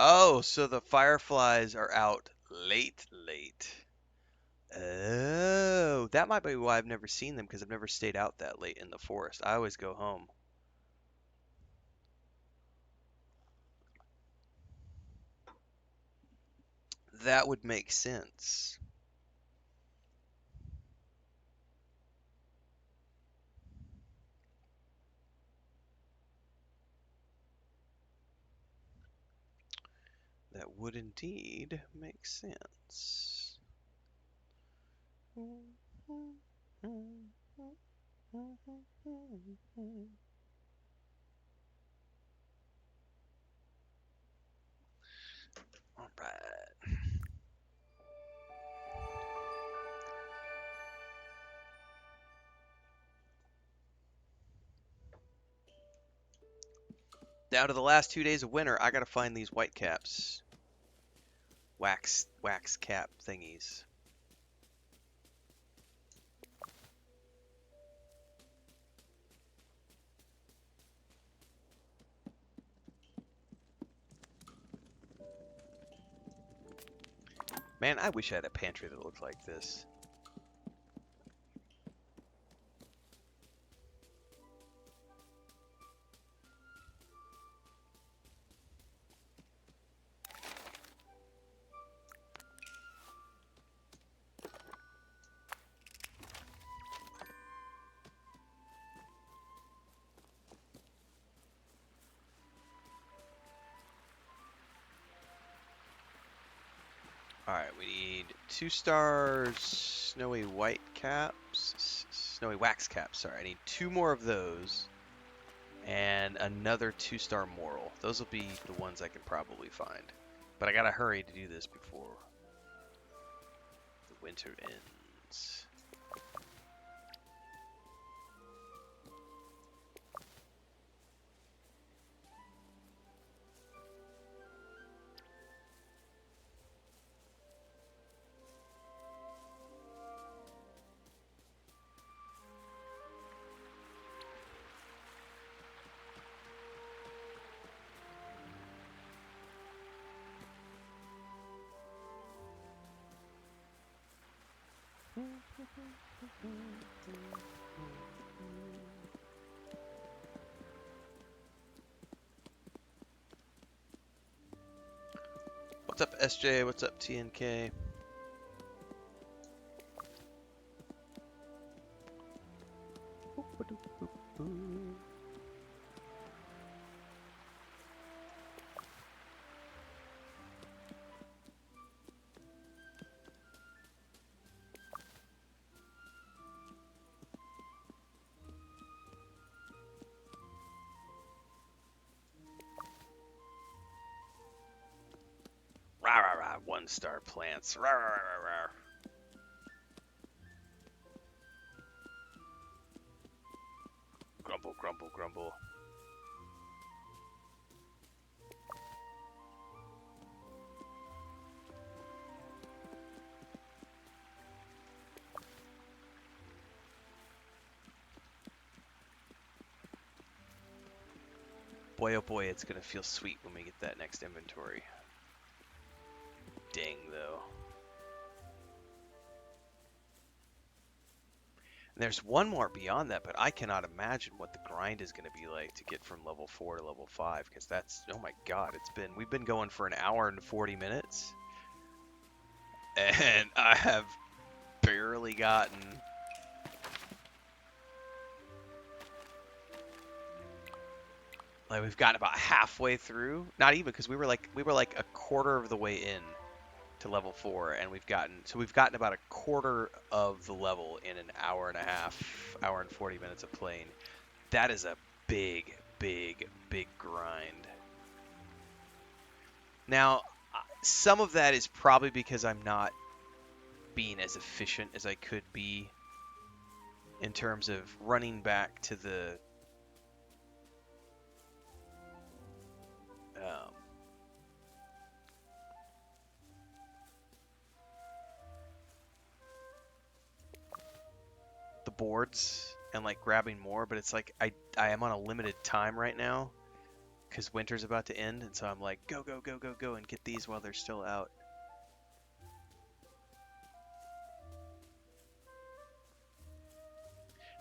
Oh, so the fireflies are out late, late. Oh, that might be why I've never seen them because I've never stayed out that late in the forest. I always go home. That would make sense. That would indeed make sense. All right. Down to the last 2 days of winter, I gotta find these white caps. Wax cap thingies. Man, I wish I had a pantry that looked like this. Alright, we need 2 stars, snowy white caps, snowy wax caps, sorry. I need 2 more of those, and another 2-star moral. Those will be the ones I can probably find. But I gotta hurry to do this before the winter ends. What's up, SJ? What's up, TNK? Rah, rah, rah, 1-star plants. Rah, rah, rah, rah, rah. Grumble, grumble, grumble. Boy, oh boy, it's gonna feel sweet when we get that next inventory. Dang, though. And there's one more beyond that, but I cannot imagine what the grind is going to be like to get from level 4 to level 5, because that's, oh my god, we've been going for an hour and 40 minutes, and I have barely gotten we've gotten about halfway through, not even, because we were like a quarter of the way in to level 4, and we've gotten about a quarter of the level in an hour and a half, hour and 40 minutes of playing. That is a big, big, big grind. Now, some of that is probably because I'm not being as efficient as I could be in terms of running back to um, the boards and like grabbing more, but it's like I am on a limited time right now because winter's about to end, and so I'm like, go, go, go, go, go, and get these while they're still out.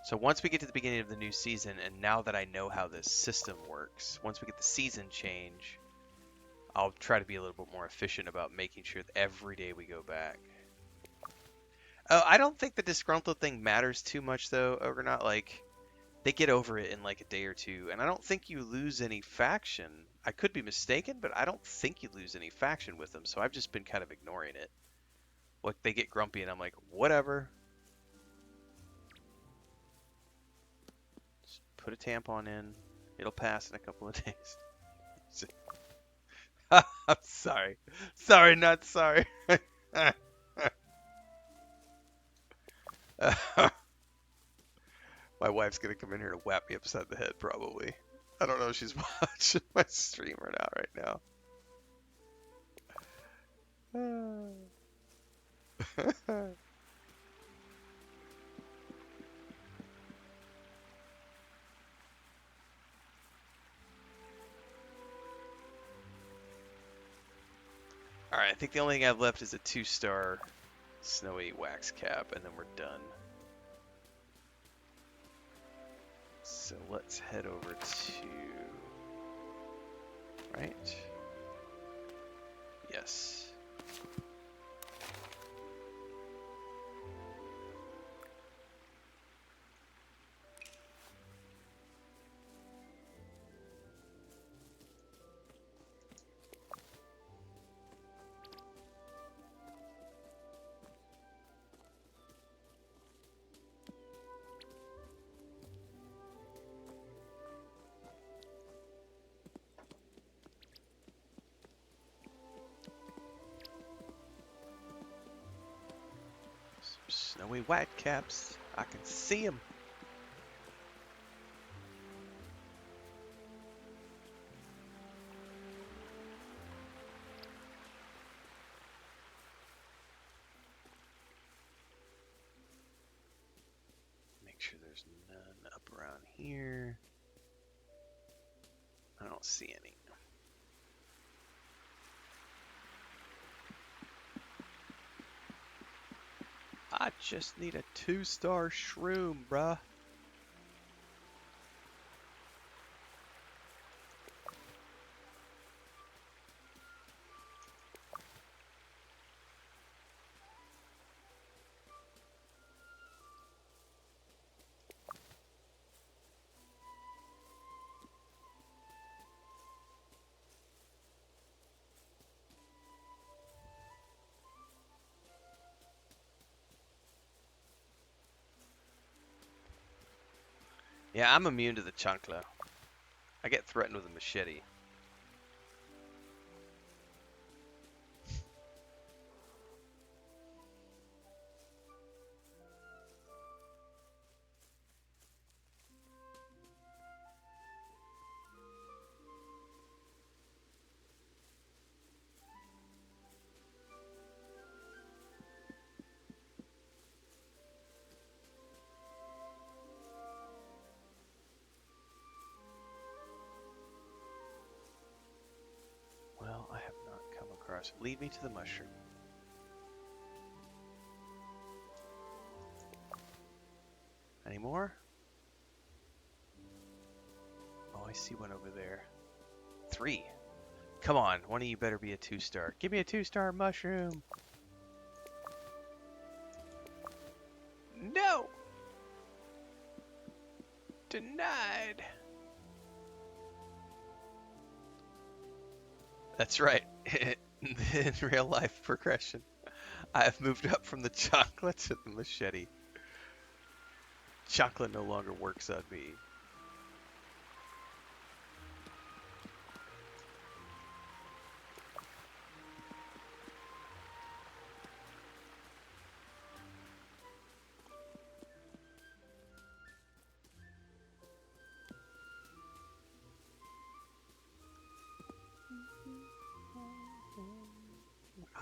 So once we get to the beginning of the new season, and now that I know how this system works, once we get the season change, I'll try to be a little bit more efficient about making sure that every day we go back. Oh, I don't think the disgruntled thing matters too much, though, Ogrenaut. Like, they get over it in like a day or two, and I don't think you lose any faction. I could be mistaken, but I don't think you lose any faction with them, so I've just been kind of ignoring it. Like, they get grumpy, and I'm like, whatever. Just put a tampon in. It'll pass in a couple of days. I'm sorry. Sorry, not sorry. My wife's gonna come in here to whap me upside the head, probably. I don't know if she's watching my stream or not right now. Alright, I think the only thing I have left is a 2-star snowy wax cap, and then we're done. So let's head over to... Right? Yes. Snowy white caps. I can see them. Make sure there's none up around here. I don't see any. I just need a 2-star shroom, bruh. Yeah, I'm immune to the chancla. I get threatened with a machete. Well, I have not come across. Lead me to the mushroom. Any more? Oh, I see one over there. 3. Come on, one of you better be a 2-star. Give me a 2-star mushroom. No! Denied. That's right. In real life progression, I have moved up from the chocolate to the machete. Chocolate no longer works on me.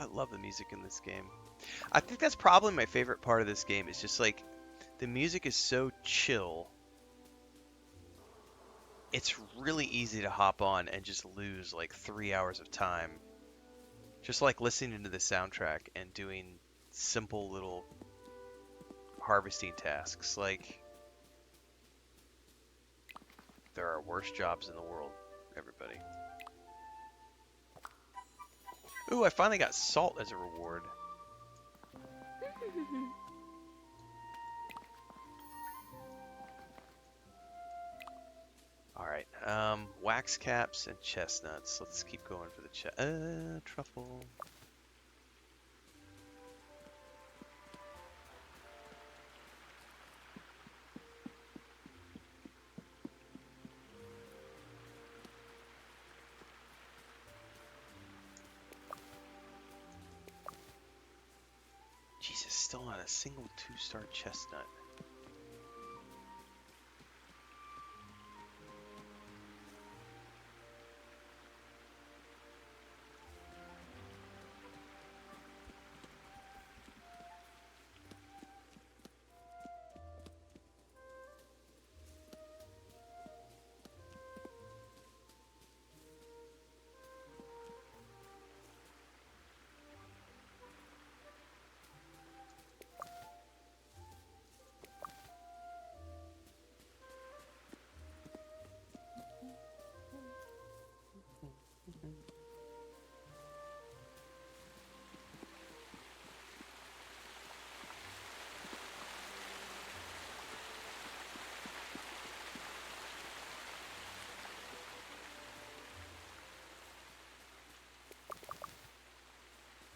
I love the music in this game. I think that's probably my favorite part of this game. Is just like the music is so chill. it's really easy to hop on and just lose like 3 hours of time, just like listening to the soundtrack and doing simple little harvesting tasks. Like, there are worse jobs in the world, everybody. Ooh, I finally got salt as a reward. Alright, wax caps and chestnuts. Let's keep going for the truffle. Jesus, still not a single 2-star chestnut.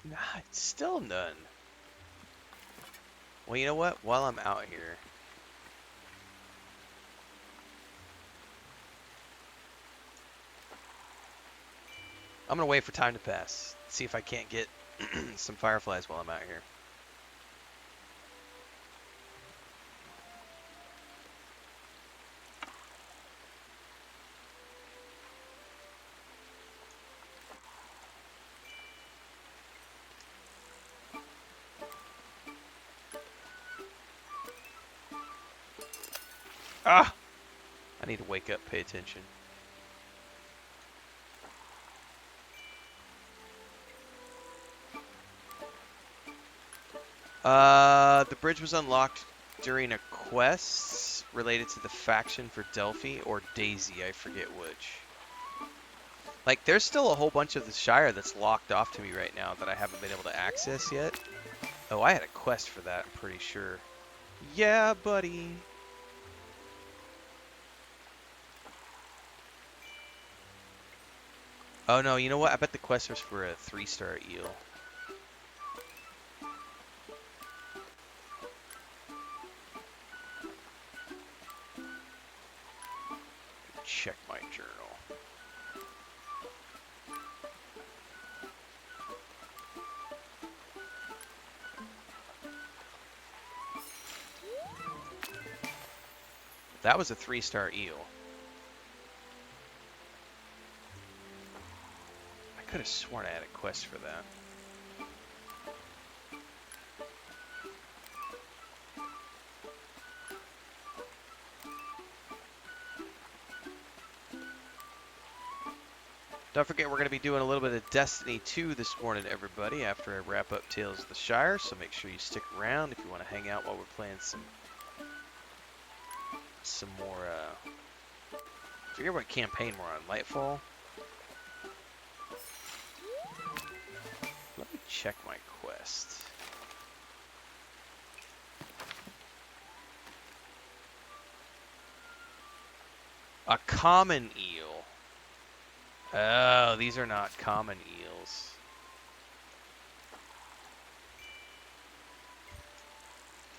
Nah, it's still none. Well, you know what? While I'm out here, I'm gonna wait for time to pass. See if I can't get some fireflies while I'm out here. Ah! I need to wake up, pay attention. The bridge was unlocked during a quest related to the faction for Delphi or Daisy, I forget which. Like, there's still a whole bunch of the Shire that's locked off to me right now that I haven't been able to access yet. Oh, I had a quest for that, I'm pretty sure. Yeah, buddy. Oh no, you know what? I bet the quest was for a 3-star eel. Check my journal. That was a 3-star eel. I could have sworn I had a quest for that. Don't forget we're going to be doing a little bit of Destiny 2 this morning, everybody, after I wrap up Tales of the Shire, so make sure you stick around if you want to hang out while we're playing some more, I forget what campaign we're on, Lightfall? Let me check my quest. A common eel. Oh, these are not common eels.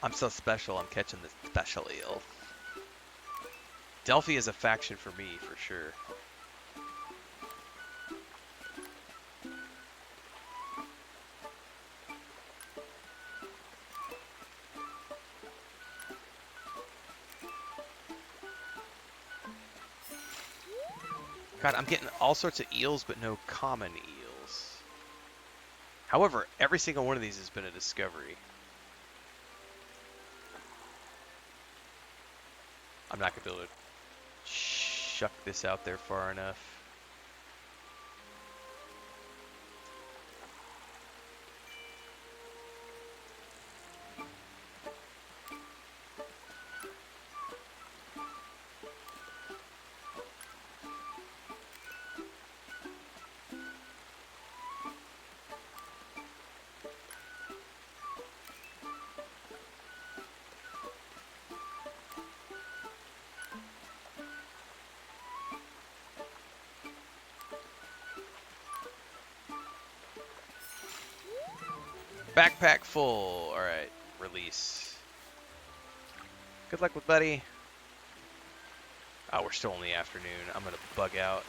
I'm so special, I'm catching the special eel. Delphi is a faction for me, for sure. God, I'm getting all sorts of eels, but no common eels. However, every single one of these has been a discovery. I'm not gonna be able to shuck this out there far enough. Backpack full. All right, release. Good luck with buddy. Oh, we're still in the afternoon. I'm gonna bug out.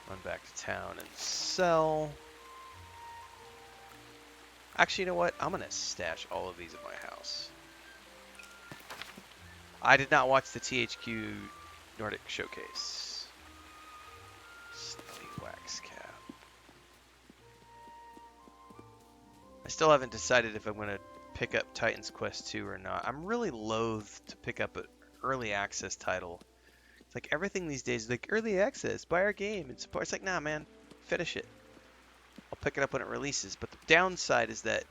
Run back to town and sell. Actually, you know what? I'm gonna stash all of these at my house. I did not watch the THQ Nordic Showcase. Snowy wax cap. I still haven't decided if I'm going to pick up Titan's Quest 2 or not. I'm really loath to pick up an early access title. It's like everything these days is like early access, buy our game and support. It's like, nah, man, finish it. I'll pick it up when it releases. But the downside is that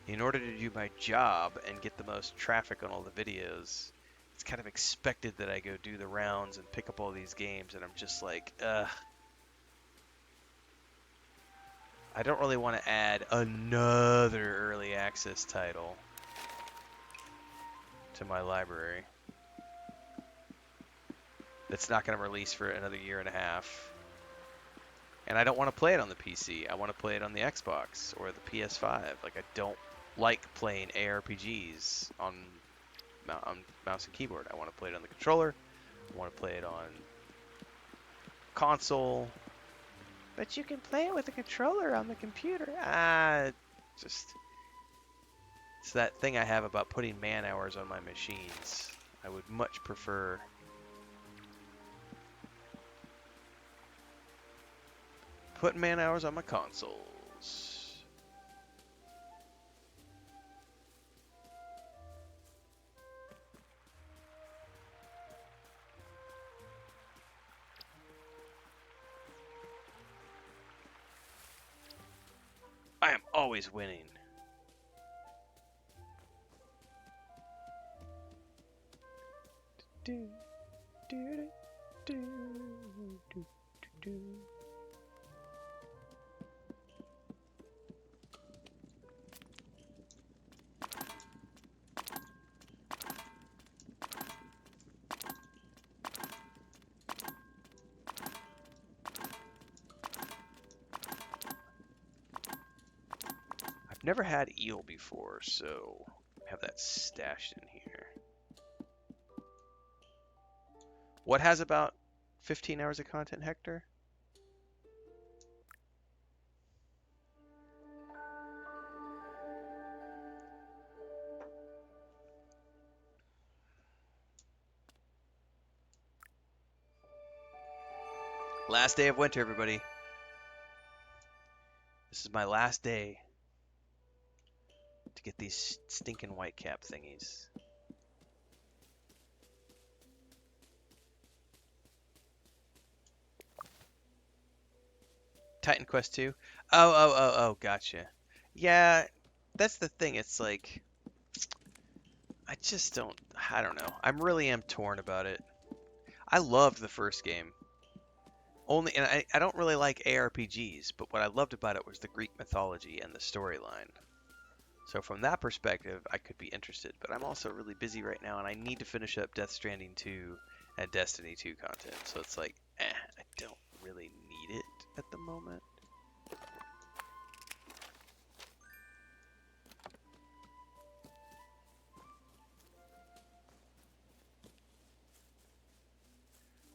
in order to do my job and get the most traffic on all the videos, it's kind of expected that I go do the rounds and pick up all these games, and I'm just like, ugh. I don't really want to add another early access title to my library that's not going to release for another year and a half. And I don't want to play it on the PC. I want to play it on the Xbox or the PS5. Like, I don't like playing ARPGs on mouse and keyboard. I want to play it on the controller. I want to play it on console. But you can play it with a controller on the computer. Just... It's that thing I have about putting man hours on my machines. I would much prefer... putting man hours on my consoles. I am always winning. Do, do, do, do, do, do. I've never had eel before, so I have that stashed in here. What has about 15 hours of content, Hector? Last day of winter, everybody. This is my last day to get these stinking white cap thingies. Titan Quest 2? Oh, gotcha. Yeah, that's the thing. It's like, I just don't, I don't know. I really am torn about it. I loved the first game. And I don't really like ARPGs, but what I loved about it was the Greek mythology and the storyline. So from that perspective, I could be interested, but I'm also really busy right now, and I need to finish up Death Stranding 2 and Destiny 2 content. So it's like, I don't really need it at the moment.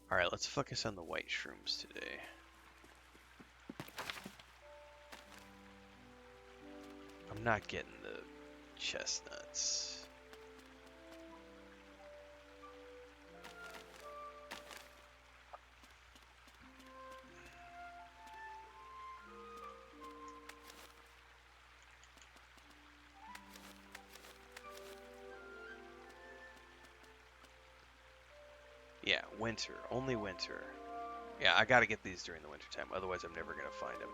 Alright, let's focus on the white shrooms today. I'm not getting the chestnuts. Winter. Only winter. Yeah, I gotta get these during the winter time, otherwise I'm never gonna find them.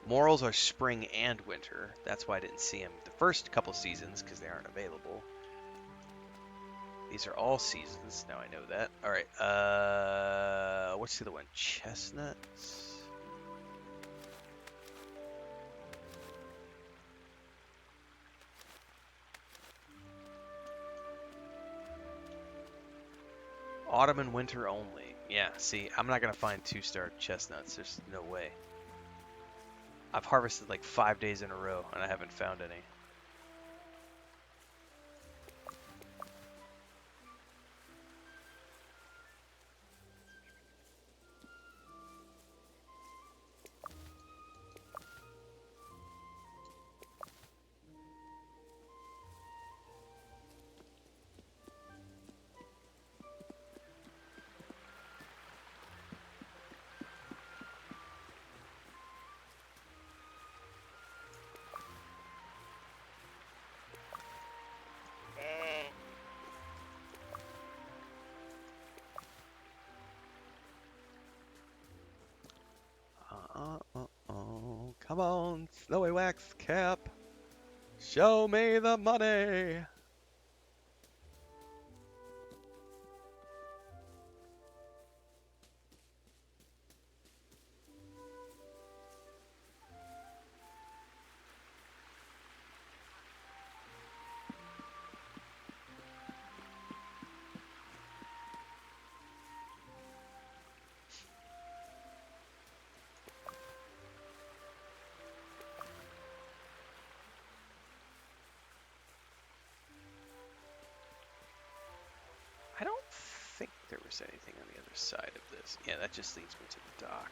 Morals are spring and winter. That's why I didn't see them the first couple seasons, because they aren't available. These are all seasons. Now I know that. Alright, what's the other one? Chestnuts? Autumn and winter only. Yeah, see, I'm not gonna find 2-star chestnuts. There's no way. I've harvested like 5 days in a row, and I haven't found any. Come on, Snowy Wax Cap. Show me the money. I don't think there was anything on the other side of this. Yeah, that just leads me to the dock.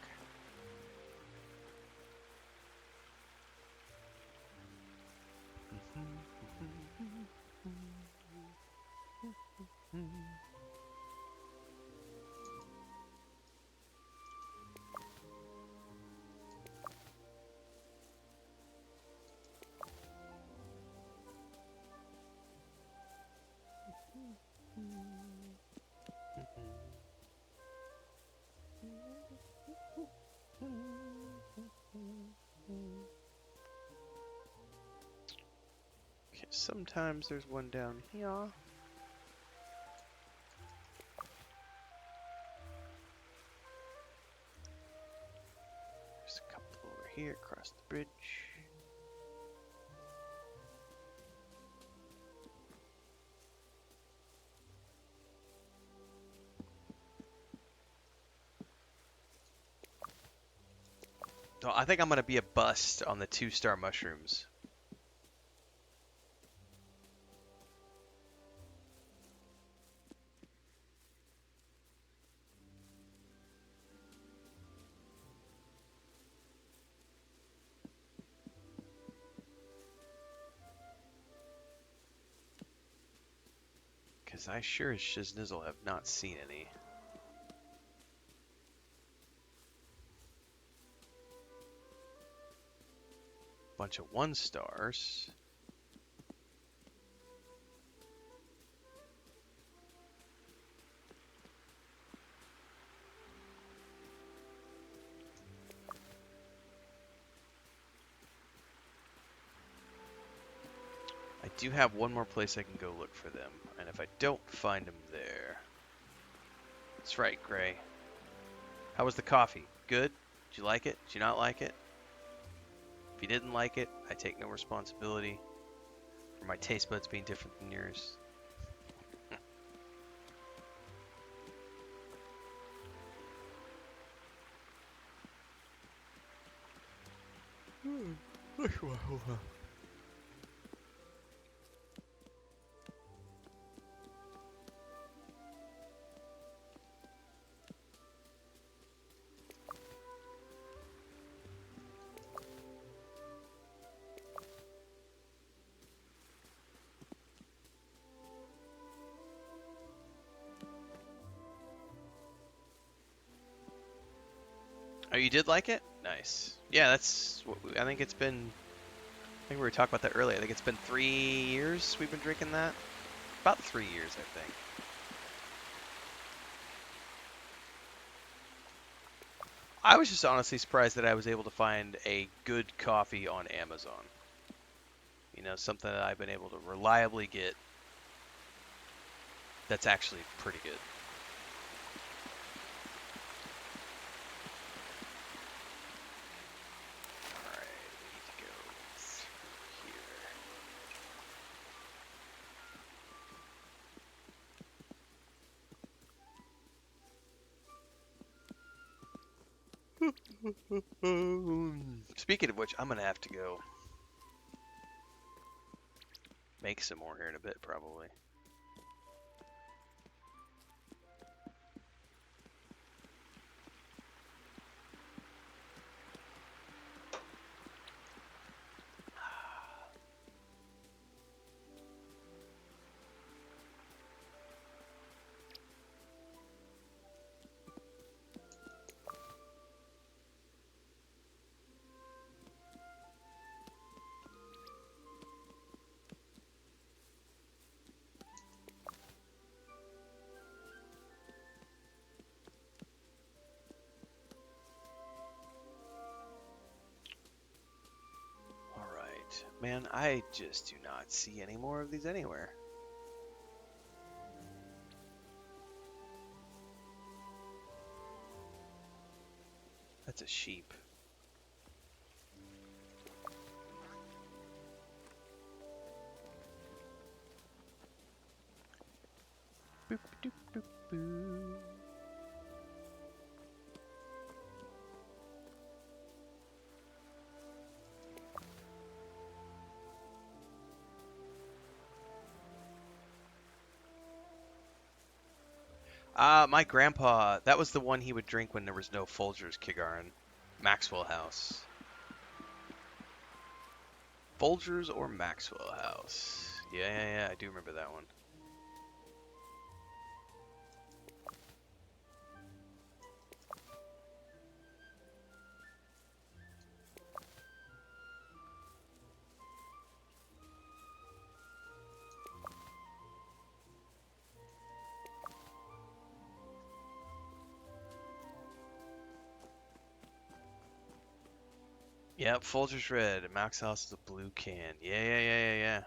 Okay, sometimes there's one down here. There's a couple over here across the bridge. So I think I'm gonna be a bust on the 2-star mushrooms. Because I sure as shiznizzle have not seen any. Bunch of 1-stars. I do have one more place I can go look for them, and if I don't find them there... That's right, Gray. How was the coffee? Good? Did you like it? Did you not like it? If you didn't like it, I take no responsibility for my taste buds being different than yours. Hold on. Oh, you did like it? Nice. Yeah, that's what I think it's been. I think we were talking about that earlier. I think it's been 3 years we've been drinking that. About 3 years, I think. I was just honestly surprised that I was able to find a good coffee on Amazon. You know, something that I've been able to reliably get that's actually pretty good. Alright, we need to go through here. Speaking of which, I'm gonna have to go make some more here in a bit, probably. Alright. Man, I just do not see any more of these anywhere. That's a sheep. Boop, doop, doop, boo. My grandpa, that was the one he would drink when there was no Folgers, Kigaran. Maxwell House. Folgers or Maxwell House. Yeah, I do remember that one. Yep, Folgers red, Max House is a blue can. Yeah.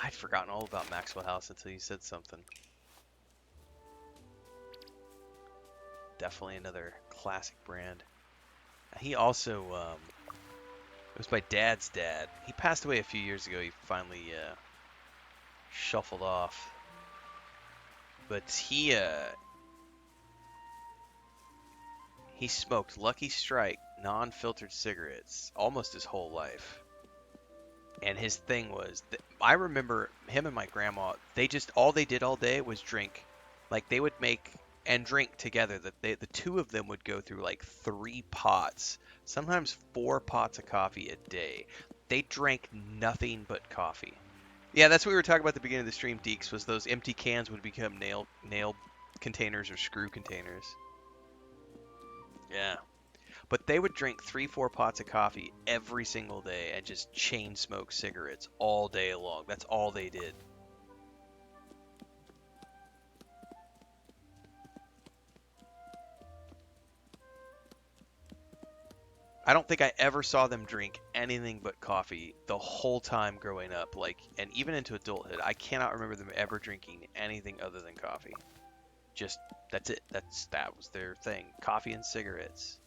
I'd forgotten all about Maxwell House until you said something. Definitely another classic brand. He also, it was my dad's dad. He passed away a few years ago. He finally shuffled off. But he smoked Lucky Strike non-filtered cigarettes almost his whole life. And his thing was, I remember him and my grandma, they just, all they did all day was drink. Like, they would make and drink together. The two of them would go through like 3 pots, sometimes 4 pots of coffee a day. They drank nothing but coffee. Yeah, that's what we were talking about at the beginning of the stream, Deeks, was those empty cans would become nail containers or screw containers. Yeah. But they would drink 3, 4 pots of coffee every single day and just chain smoke cigarettes all day long. That's all they did. I don't think I ever saw them drink anything but coffee the whole time growing up, like, and even into adulthood. I cannot remember them ever drinking anything other than coffee. Just, that's it. That was their thing. Coffee and cigarettes.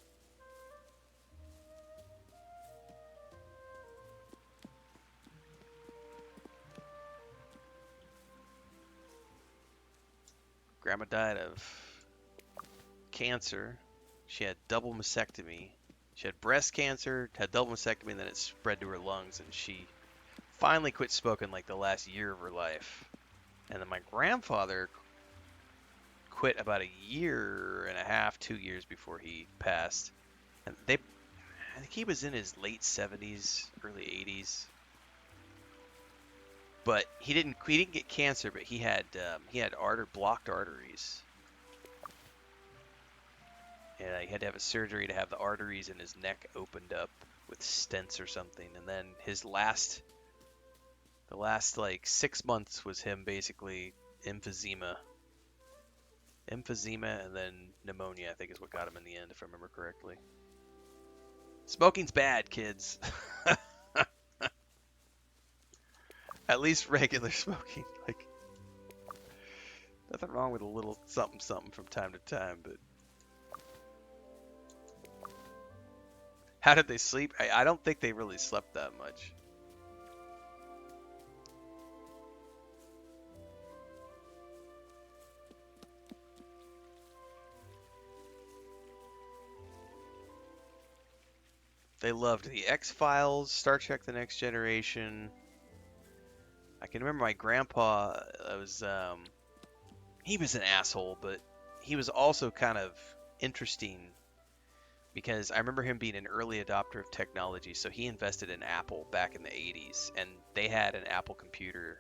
Grandma died of cancer. She had double mastectomy. She had breast cancer, had double mastectomy, and then it spread to her lungs, and she finally quit smoking like the last year of her life. And then my grandfather quit about a year and a half, 2 years before he passed. And I think he was in his late 70s, early 80s. But he didn't get cancer, but he had blocked arteries. And he had to have a surgery to have the arteries in his neck opened up with stents or something. And then the last like 6 months was him basically emphysema. Emphysema and then pneumonia, I think, is what got him in the end, if I remember correctly. Smoking's bad, kids. At least regular smoking. Like, nothing wrong with a little something something from time to time, but how did they sleep? I don't think they really slept that much. They loved the X-Files, Star Trek: The Next Generation. I can remember my grandpa he was an asshole, but he was also kind of interesting because I remember him being an early adopter of technology. So he invested in Apple back in the 80s, and they had an Apple computer.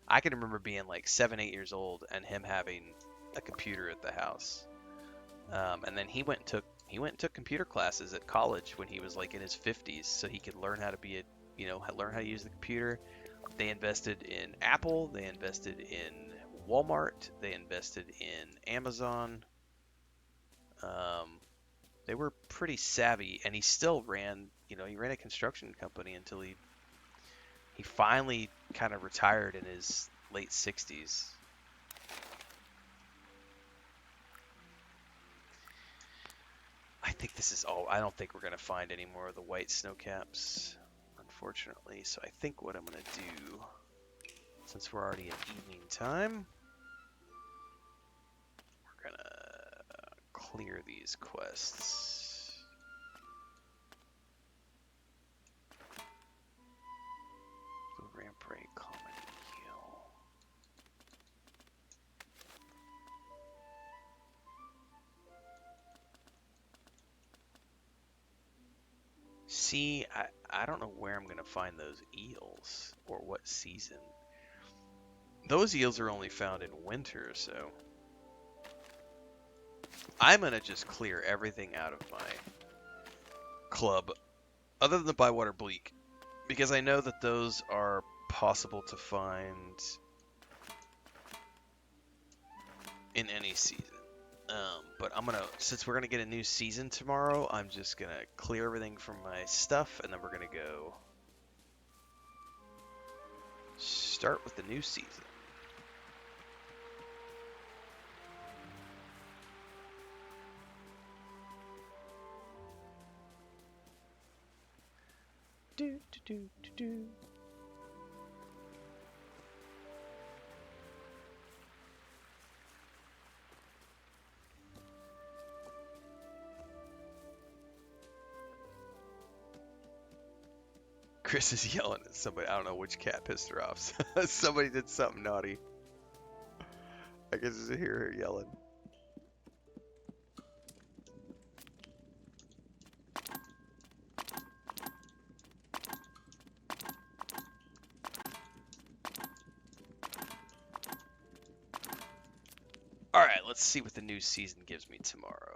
I can remember being like 7, 8 years old, and him having a computer at the house. And then he went and took computer classes at college when he was like in his 50s, so he could learn how to learn how to use the computer. They invested in Apple. They invested in Walmart. They invested in Amazon. They were pretty savvy, and he still he ran a construction company until he finally kind of retired in his late 60s. I think this is all. I don't think we're going to find any more of the white snow caps, unfortunately. So I think what I'm going to do, since we're already at evening time, we're going to clear these quests. The Lamprey Common Heal. See, I don't know where I'm going to find those eels or what season. Those eels are only found in winter, so I'm going to just clear everything out of my club other than the Bywater Bleak, because I know that those are possible to find in any season. But since we're gonna get a new season tomorrow, I'm just gonna clear everything from my stuff, and then we're gonna go start with the new season. Do do do do do. Chris is yelling at somebody. I don't know which cat pissed her off. Somebody did something naughty. I can just hear her yelling. Alright, let's see what the new season gives me tomorrow.